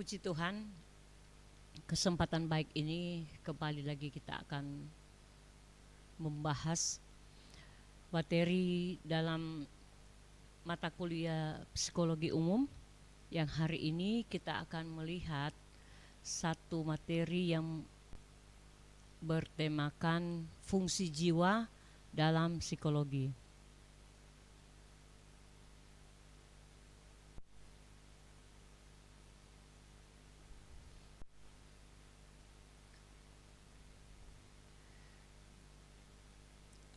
Puji Tuhan, kesempatan baik ini kembali lagi kita akan membahas materi dalam mata kuliah psikologi umum yang hari ini kita akan melihat satu materi yang bertemakan fungsi jiwa dalam psikologi.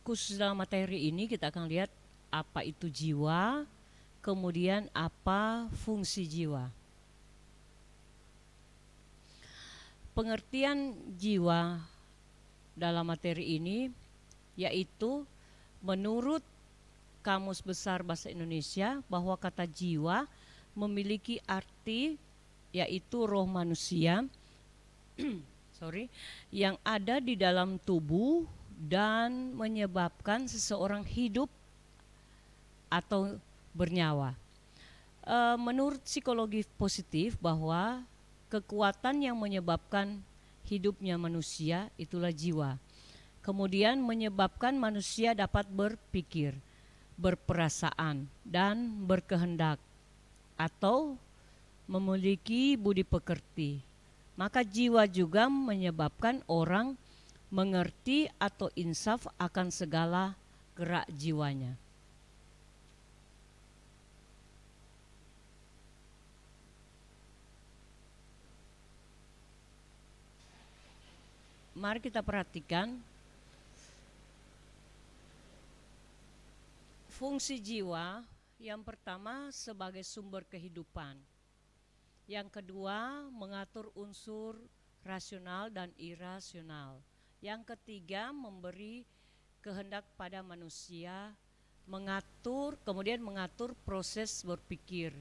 Khusus dalam materi ini kita akan lihat apa itu jiwa, kemudian apa fungsi jiwa. Pengertian jiwa dalam materi ini yaitu menurut Kamus Besar Bahasa Indonesia bahwa kata jiwa memiliki arti yaitu roh manusia yang ada di dalam tubuh dan menyebabkan seseorang hidup atau bernyawa. Menurut psikologi positif bahwa kekuatan yang menyebabkan hidupnya manusia itulah jiwa. Kemudian menyebabkan manusia dapat berpikir, berperasaan, dan berkehendak atau memiliki budi pekerti. Maka jiwa juga menyebabkan orang mengerti atau insaf akan segala gerak jiwanya. Mari kita perhatikan fungsi jiwa. Yang pertama sebagai sumber kehidupan. Yang kedua mengatur unsur rasional dan irasional. Yang ketiga memberi kehendak pada manusia, kemudian mengatur proses berpikir.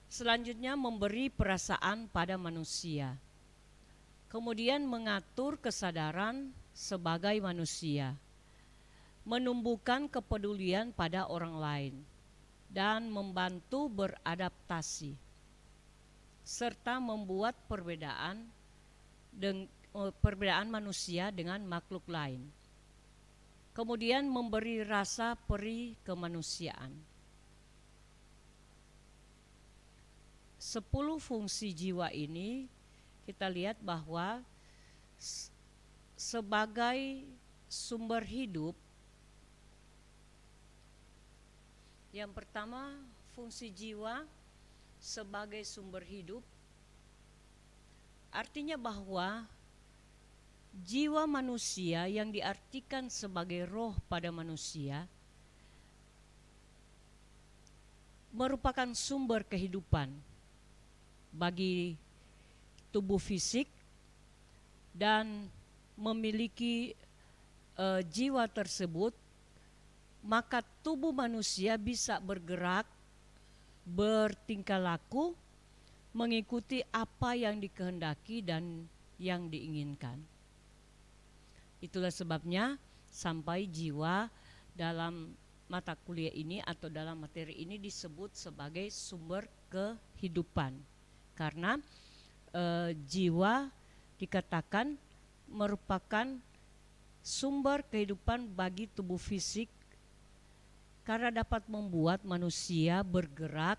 Selanjutnya memberi perasaan pada manusia. Kemudian mengatur kesadaran sebagai manusia. Menumbuhkan kepedulian pada orang lain dan membantu beradaptasi serta membuat perbedaan manusia dengan makhluk lain. Kemudian memberi rasa perih kemanusiaan. 10 fungsi jiwa ini kita lihat bahwa sebagai sumber hidup, yang pertama fungsi jiwa sebagai sumber hidup artinya bahwa jiwa manusia yang diartikan sebagai roh pada manusia merupakan sumber kehidupan bagi tubuh fisik dan memiliki jiwa tersebut, maka tubuh manusia bisa bergerak, bertingkah laku, mengikuti apa yang dikehendaki dan yang diinginkan. Itulah sebabnya sampai jiwa dalam mata kuliah ini atau dalam materi ini disebut sebagai sumber kehidupan. Karena jiwa dikatakan merupakan sumber kehidupan bagi tubuh fisik karena dapat membuat manusia bergerak,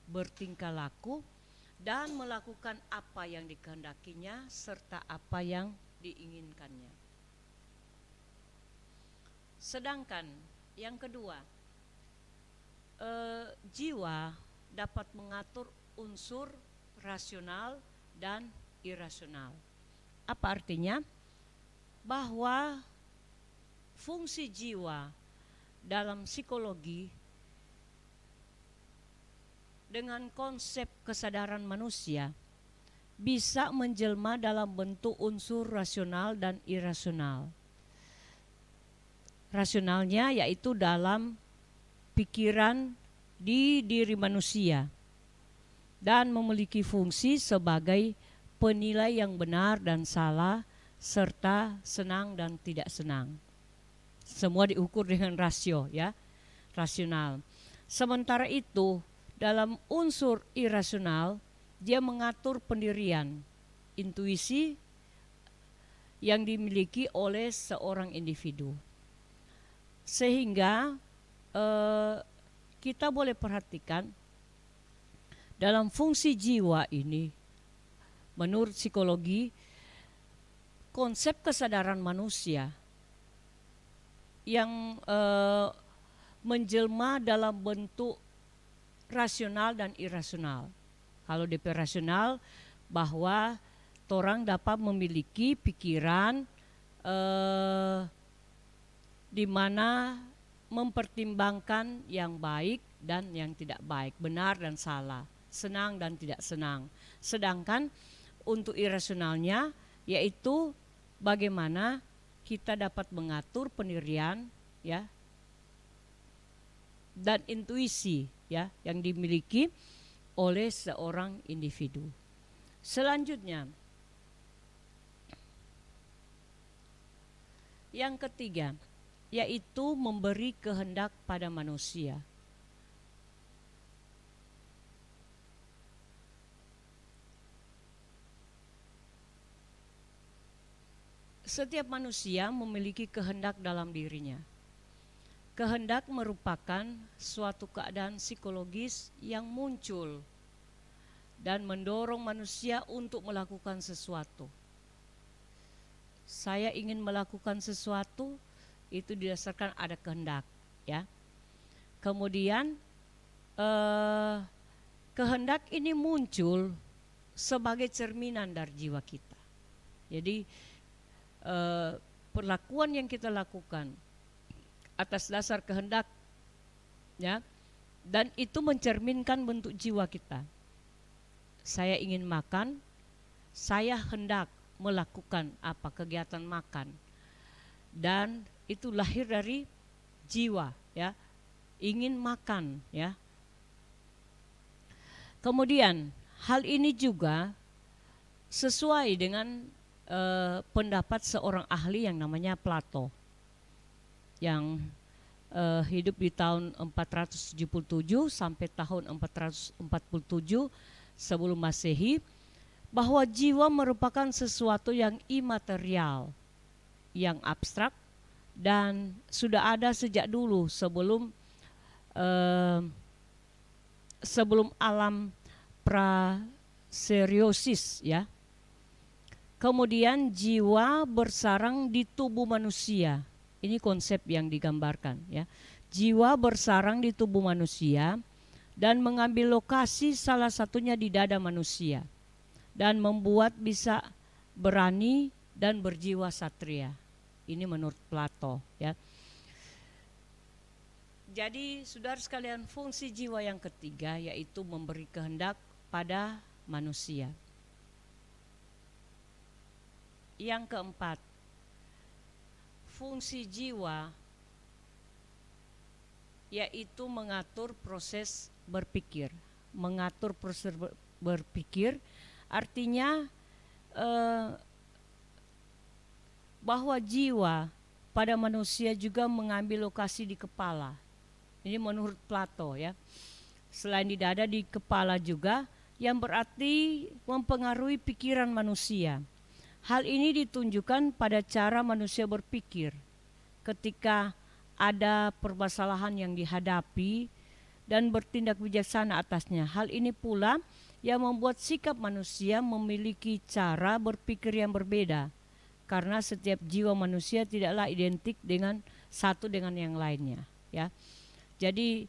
bertingkah laku, dan melakukan apa yang dikehendakinya serta apa yang diinginkannya. Sedangkan yang kedua, jiwa dapat mengatur unsur rasional dan irasional. Apa artinya? Bahwa fungsi jiwa dalam psikologi dengan konsep kesadaran manusia bisa menjelma dalam bentuk unsur rasional dan irasional. Rasionalnya yaitu dalam pikiran di diri manusia dan memiliki fungsi sebagai penilai yang benar dan salah serta senang dan tidak senang. Semua diukur dengan rasio, ya, rasional. Sementara itu dalam unsur irasional dia mengatur pendirian, intuisi yang dimiliki oleh seorang individu. Sehingga kita boleh perhatikan dalam fungsi jiwa ini, menurut psikologi, konsep kesadaran manusia yang menjelma dalam bentuk rasional dan irasional. Kalau DP rasional, bahwa orang dapat memiliki pikiran di mana mempertimbangkan yang baik dan yang tidak baik, benar dan salah, senang dan tidak senang. Sedangkan untuk irasionalnya, yaitu bagaimana kita dapat mengatur pendirian, ya, dan intuisi, ya, yang dimiliki oleh seorang individu. Selanjutnya, yang ketiga, yaitu memberi kehendak pada manusia. Setiap manusia memiliki kehendak dalam dirinya. Kehendak merupakan suatu keadaan psikologis yang muncul dan mendorong manusia untuk melakukan sesuatu. Saya ingin melakukan sesuatu, itu didasarkan ada kehendak, ya. Kemudian kehendak ini muncul sebagai cerminan dari jiwa kita. Jadi perlakuan yang kita lakukan atas dasar kehendak, ya, dan itu mencerminkan bentuk jiwa kita. Saya ingin makan, saya hendak melakukan apa, kegiatan makan, dan itu lahir dari jiwa, ya, ingin makan, ya. Kemudian hal ini juga sesuai dengan pendapat seorang ahli yang namanya Plato, yang hidup di tahun 477 sampai tahun 447 sebelum Masehi, bahwa jiwa merupakan sesuatu yang imaterial, yang abstrak, dan sudah ada sejak dulu sebelum alam praseriosis, ya. Kemudian jiwa bersarang di tubuh manusia. Ini konsep yang digambarkan, ya. Jiwa bersarang di tubuh manusia dan mengambil lokasi salah satunya di dada manusia dan membuat bisa berani dan berjiwa satria. Ini menurut Plato, ya. Jadi saudara sekalian, fungsi jiwa yang ketiga yaitu memberi kehendak pada manusia. Yang keempat, fungsi jiwa yaitu mengatur proses berpikir. Mengatur proses berpikir artinya bahwa jiwa pada manusia juga mengambil lokasi di kepala. Ini menurut Plato, ya. Selain di dada, di kepala juga, yang berarti mempengaruhi pikiran manusia. Hal ini ditunjukkan pada cara manusia berpikir ketika ada permasalahan yang dihadapi dan bertindak bijaksana atasnya. Hal ini pula yang membuat sikap manusia memiliki cara berpikir yang berbeda, karena setiap jiwa manusia tidaklah identik dengan satu dengan yang lainnya, ya. Jadi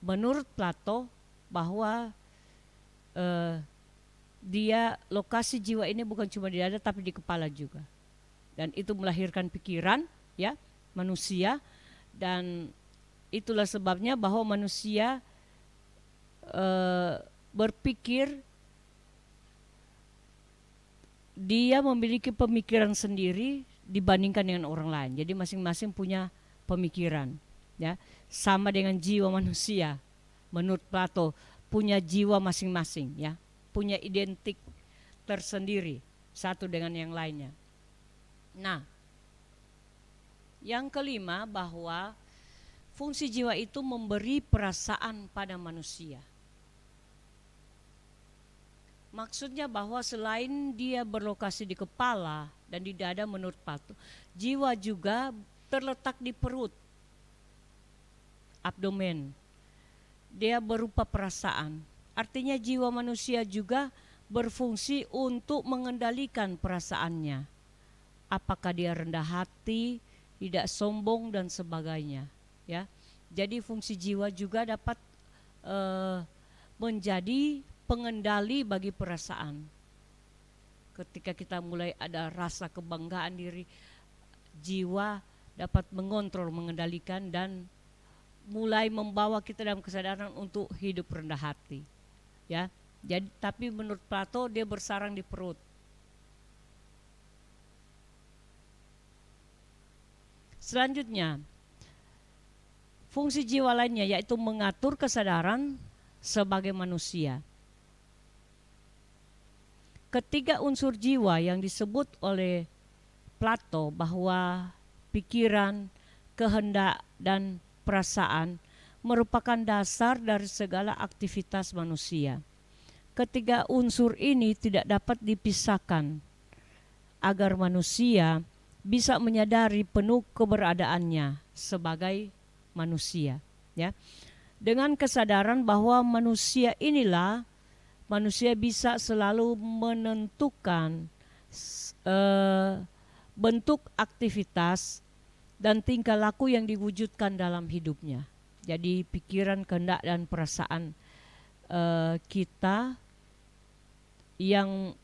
menurut Plato bahwa dia lokasi jiwa ini bukan cuma di dada tapi di kepala juga, dan itu melahirkan pikiran, ya, manusia, dan itulah sebabnya bahwa manusia berpikir, dia memiliki pemikiran sendiri dibandingkan dengan orang lain. Jadi masing-masing punya pemikiran, ya, sama dengan jiwa manusia. Menurut Plato punya jiwa masing-masing, ya, punya identik tersendiri satu dengan yang lainnya. Nah, yang kelima, bahwa fungsi jiwa itu memberi perasaan pada manusia. Maksudnya bahwa selain dia berlokasi di kepala dan di dada menurut Plato, jiwa juga terletak di perut, abdomen. Dia berupa perasaan. Artinya jiwa manusia juga berfungsi untuk mengendalikan perasaannya. Apakah dia rendah hati, tidak sombong dan sebagainya, ya. Jadi fungsi jiwa juga dapat menjadi pengendali bagi perasaan. Ketika kita mulai ada rasa kebanggaan diri, jiwa dapat mengontrol, mengendalikan dan mulai membawa kita dalam kesadaran untuk hidup rendah hati, ya. Jadi tapi menurut Plato dia bersarang di perut. Selanjutnya, fungsi jiwa lainnya yaitu mengatur kesadaran sebagai manusia. Ketiga unsur jiwa yang disebut oleh Plato bahwa pikiran, kehendak, dan perasaan merupakan dasar dari segala aktivitas manusia. Ketiga unsur ini tidak dapat dipisahkan agar manusia bisa menyadari penuh keberadaannya sebagai manusia, ya. Dengan kesadaran bahwa manusia inilah manusia bisa selalu menentukan bentuk aktivitas dan tingkah laku yang diwujudkan dalam hidupnya. Jadi pikiran, kehendak, dan perasaan kita yang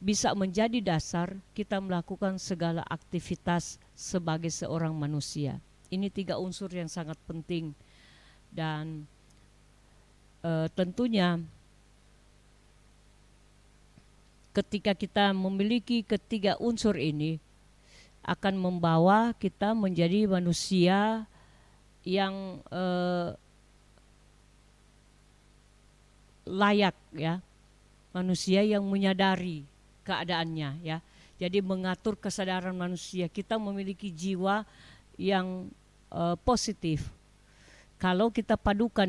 bisa menjadi dasar kita melakukan segala aktivitas sebagai seorang manusia. Ini tiga unsur yang sangat penting dan tentunya ketika kita memiliki ketiga unsur ini akan membawa kita menjadi manusia yang layak, ya, manusia yang menyadari keadaannya, ya. Jadi mengatur kesadaran manusia, kita memiliki jiwa yang positif. Kalau kita padukan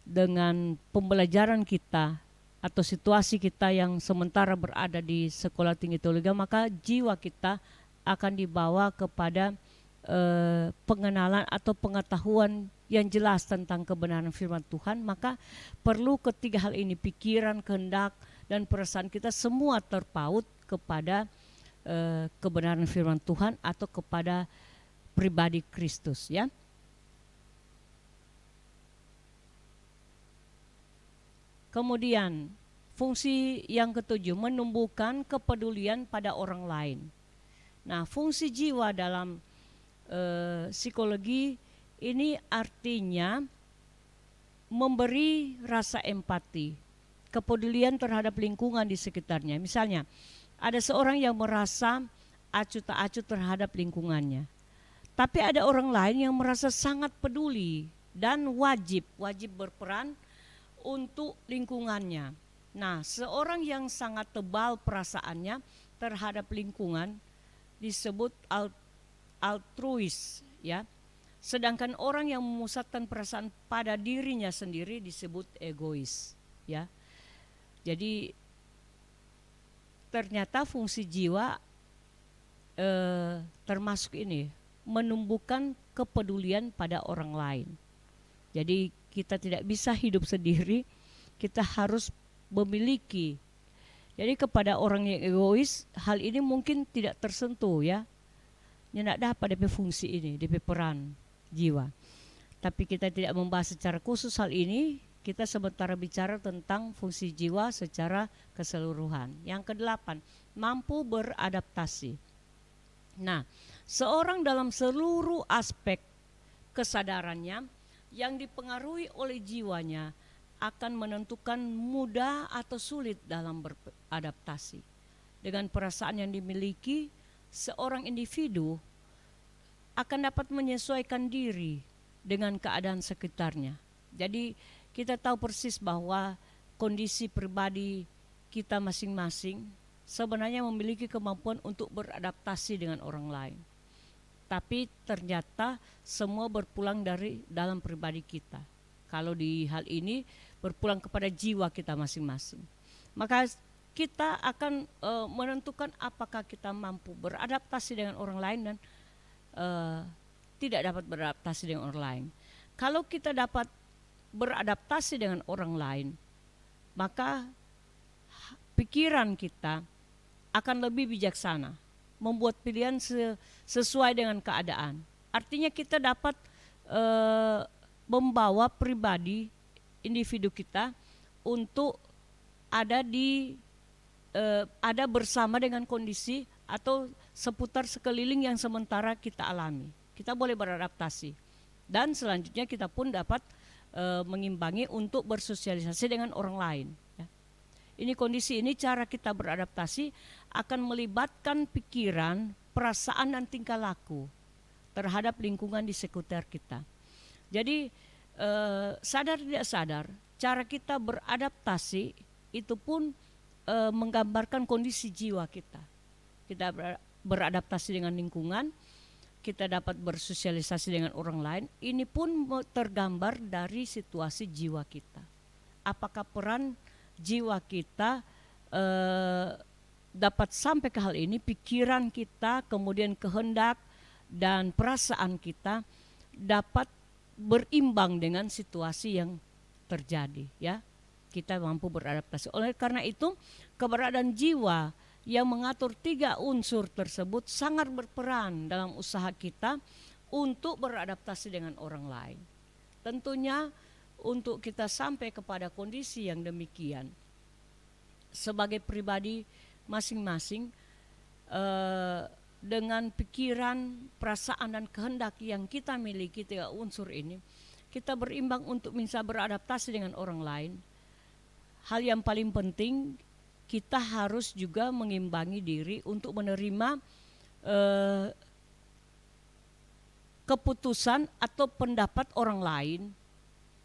dengan pembelajaran kita atau situasi kita yang sementara berada di sekolah tinggi teologi, maka jiwa kita akan dibawa kepada pengenalan atau pengetahuan yang jelas tentang kebenaran firman Tuhan. Maka perlu ketiga hal ini, pikiran, kehendak, dan perasaan kita semua terpaut kepada kebenaran firman Tuhan atau kepada pribadi Kristus, ya. Kemudian fungsi yang ketujuh, menumbuhkan kepedulian pada orang lain. Nah, fungsi jiwa dalam psikologi ini artinya memberi rasa empati, kepedulian terhadap lingkungan di sekitarnya. Misalnya, ada seorang yang merasa acuh tak acuh terhadap lingkungannya. Tapi ada orang lain yang merasa sangat peduli dan wajib berperan untuk lingkungannya. Nah, seorang yang sangat tebal perasaannya terhadap lingkungan disebut altruis, ya. Sedangkan orang yang memusatkan perasaan pada dirinya sendiri disebut egois, ya. Jadi ternyata fungsi jiwa termasuk ini, menumbuhkan kepedulian pada orang lain. Jadi kita tidak bisa hidup sendiri, kita harus memiliki. Jadi kepada orang yang egois, hal ini mungkin tidak tersentuh, ya. Tidak dapat DP fungsi ini, DP peran jiwa. Tapi kita tidak membahas secara khusus hal ini, kita sementara bicara tentang fungsi jiwa secara keseluruhan. Yang kedelapan, mampu beradaptasi. Nah, seorang dalam seluruh aspek kesadarannya yang dipengaruhi oleh jiwanya akan menentukan mudah atau sulit dalam beradaptasi. Dengan perasaan yang dimiliki, seorang individu akan dapat menyesuaikan diri dengan keadaan sekitarnya. Jadi kita tahu persis bahwa kondisi pribadi kita masing-masing sebenarnya memiliki kemampuan untuk beradaptasi dengan orang lain. Tapi ternyata semua berpulang dari dalam pribadi kita. Kalau di hal ini berpulang kepada jiwa kita masing-masing. Maka kita akan menentukan apakah kita mampu beradaptasi dengan orang lain dan tidak dapat beradaptasi dengan orang lain. Kalau kita dapat beradaptasi dengan orang lain, maka pikiran kita akan lebih bijaksana, membuat pilihan sesuai dengan keadaan. Artinya kita dapat membawa pribadi individu kita untuk ada bersama dengan kondisi atau seputar sekeliling yang sementara kita alami. Kita boleh beradaptasi dan selanjutnya kita pun dapat mengimbangi untuk bersosialisasi dengan orang lain. Ya. Ini kondisi ini cara kita beradaptasi akan melibatkan pikiran, perasaan dan tingkah laku terhadap lingkungan di sekitar kita. Jadi sadar tidak sadar cara kita beradaptasi itu pun menggambarkan kondisi jiwa kita. Kita beradaptasi dengan lingkungan, kita dapat bersosialisasi dengan orang lain. Ini pun tergambar dari situasi jiwa kita. Apakah peran jiwa kita dapat sampai ke hal ini, pikiran kita, kemudian kehendak dan perasaan kita dapat berimbang dengan situasi yang terjadi, ya. Kita mampu beradaptasi. Oleh karena itu, keberadaan jiwa yang mengatur 3 unsur tersebut sangat berperan dalam usaha kita untuk beradaptasi dengan orang lain. Tentunya untuk kita sampai kepada kondisi yang demikian, sebagai pribadi masing-masing dengan pikiran, perasaan dan kehendak yang kita miliki 3 unsur ini, kita berimbang untuk bisa beradaptasi dengan orang lain. Hal yang paling penting, kita harus juga mengimbangi diri untuk menerima keputusan atau pendapat orang lain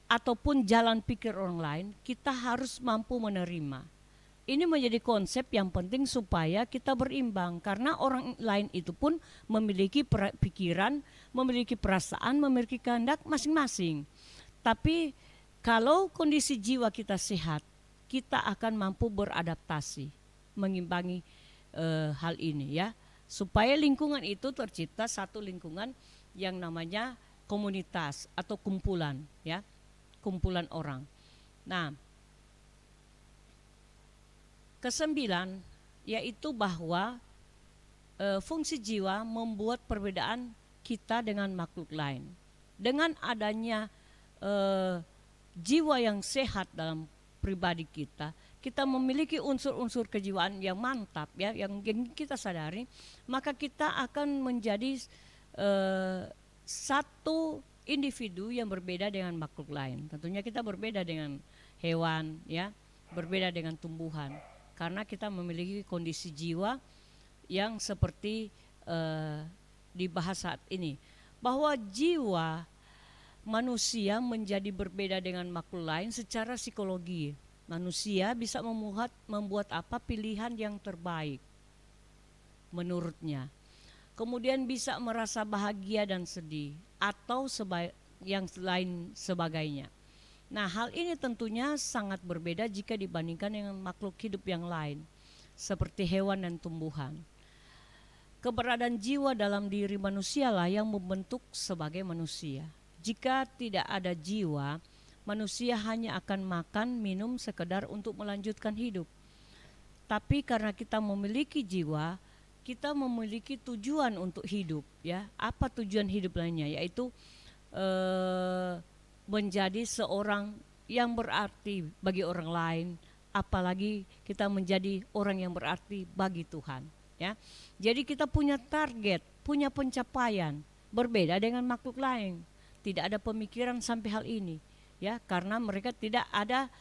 ataupun jalan pikir orang lain. Kita harus mampu menerima. Ini menjadi konsep yang penting supaya kita berimbang, karena orang lain itu pun memiliki pikiran, memiliki perasaan, memiliki kehendak masing-masing. Tapi kalau kondisi jiwa kita sehat, kita akan mampu beradaptasi, mengimbangi hal ini, ya, supaya lingkungan itu tercipta satu lingkungan yang namanya komunitas atau kumpulan, ya, kumpulan orang. Nah, kesembilan yaitu bahwa fungsi jiwa membuat perbedaan kita dengan makhluk lain. Dengan adanya jiwa yang sehat dalam pribadi kita, kita memiliki unsur-unsur kejiwaan yang mantap, ya, yang kita sadari, maka kita akan menjadi satu individu yang berbeda dengan makhluk lain. Tentunya kita berbeda dengan hewan, ya, berbeda dengan tumbuhan, karena kita memiliki kondisi jiwa yang seperti dibahas saat ini, bahwa jiwa manusia menjadi berbeda dengan makhluk lain secara psikologi. Manusia bisa membuat apa pilihan yang terbaik menurutnya. Kemudian bisa merasa bahagia dan sedih atau yang lain sebagainya. Nah, hal ini tentunya sangat berbeda jika dibandingkan dengan makhluk hidup yang lain seperti hewan dan tumbuhan. Keberadaan jiwa dalam diri manusialah yang membentuk sebagai manusia. Jika tidak ada jiwa, manusia hanya akan makan, minum sekedar untuk melanjutkan hidup. Tapi karena kita memiliki jiwa, kita memiliki tujuan untuk hidup, ya. Apa tujuan hidup lainnya? Yaitu menjadi seorang yang berarti bagi orang lain, apalagi kita menjadi orang yang berarti bagi Tuhan, ya. Jadi kita punya target, punya pencapaian, berbeda dengan makhluk lain. Tidak ada pemikiran sampai hal ini, ya, karena mereka tidak ada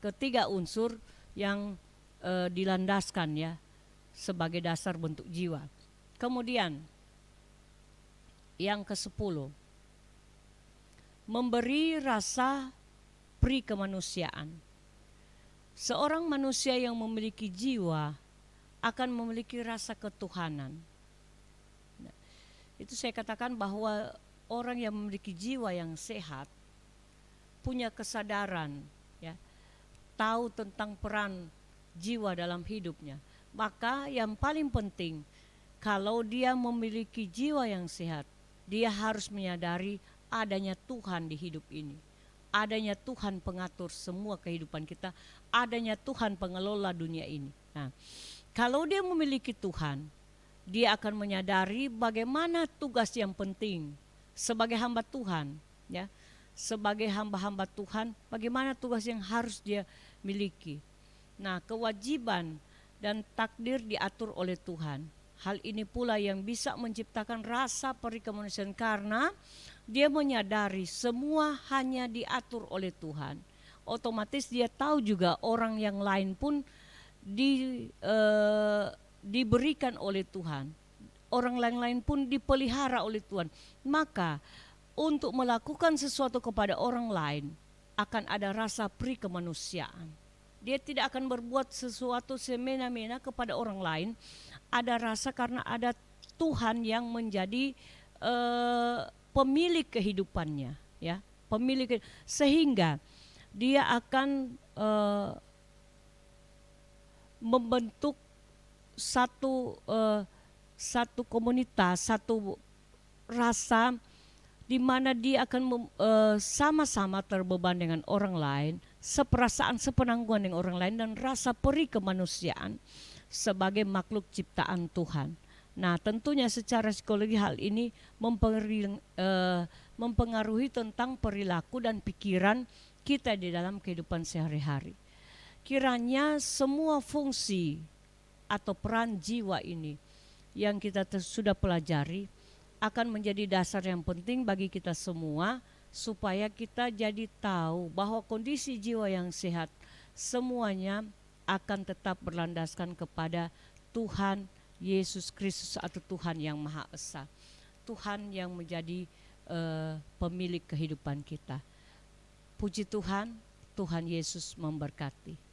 ketiga unsur yang dilandaskan, ya, sebagai dasar bentuk jiwa. Kemudian yang ke-10, memberi rasa pri kemanusiaan. Seorang manusia yang memiliki jiwa akan memiliki rasa ketuhanan. Nah, itu saya katakan bahwa orang yang memiliki jiwa yang sehat punya kesadaran, ya, tahu tentang peran jiwa dalam hidupnya. Maka yang paling penting, kalau dia memiliki jiwa yang sehat, dia harus menyadari adanya Tuhan di hidup ini. Adanya Tuhan pengatur semua kehidupan kita, adanya Tuhan pengelola dunia ini. Nah, kalau dia memiliki Tuhan, dia akan menyadari bagaimana tugas yang penting sebagai hamba Tuhan, ya. Sebagai hamba-hamba Tuhan, bagaimana tugas yang harus dia miliki. Nah, kewajiban dan takdir diatur oleh Tuhan. Hal ini pula yang bisa menciptakan rasa perih kemanusiaan karena dia menyadari semua hanya diatur oleh Tuhan. Otomatis dia tahu juga orang yang lain pun diberikan oleh Tuhan. Orang lain pun dipelihara oleh Tuhan. Maka untuk melakukan sesuatu kepada orang lain akan ada rasa perih kemanusiaan. Dia tidak akan berbuat sesuatu semena-mena kepada orang lain. Ada rasa karena ada Tuhan yang menjadi pemilik kehidupannya, ya, pemilik, sehingga dia akan membentuk satu komunitas, satu rasa di mana dia akan sama-sama terbeban dengan orang lain, seperasaan, sepenanggungan dengan orang lain, dan rasa perih kemanusiaan sebagai makhluk ciptaan Tuhan. Nah, tentunya secara psikologi hal ini mempengaruhi tentang perilaku dan pikiran kita di dalam kehidupan sehari-hari. Kiranya semua fungsi atau peran jiwa ini yang kita sudah pelajari akan menjadi dasar yang penting bagi kita semua, supaya kita jadi tahu bahwa kondisi jiwa yang sehat semuanya akan tetap berlandaskan kepada Tuhan Yesus Kristus atau Tuhan yang Maha Esa, Tuhan yang menjadi pemilik kehidupan kita. Puji Tuhan, Tuhan Yesus memberkati.